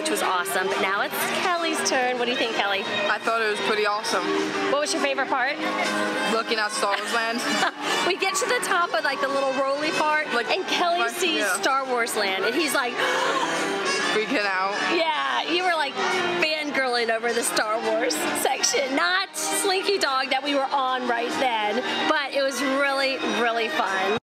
which was awesome. But now it's Kelly's turn. What do you think, Kelly? I thought it was pretty awesome. What was your favorite part? Looking at Star Wars Land. We get to the top of like the little rolly part, and Kelly sees Star Wars Land, and he's like freaking out. Yeah, you were like fangirling over the Star Wars section, not Slinky Dog that we were on right then, but it was really, really fun.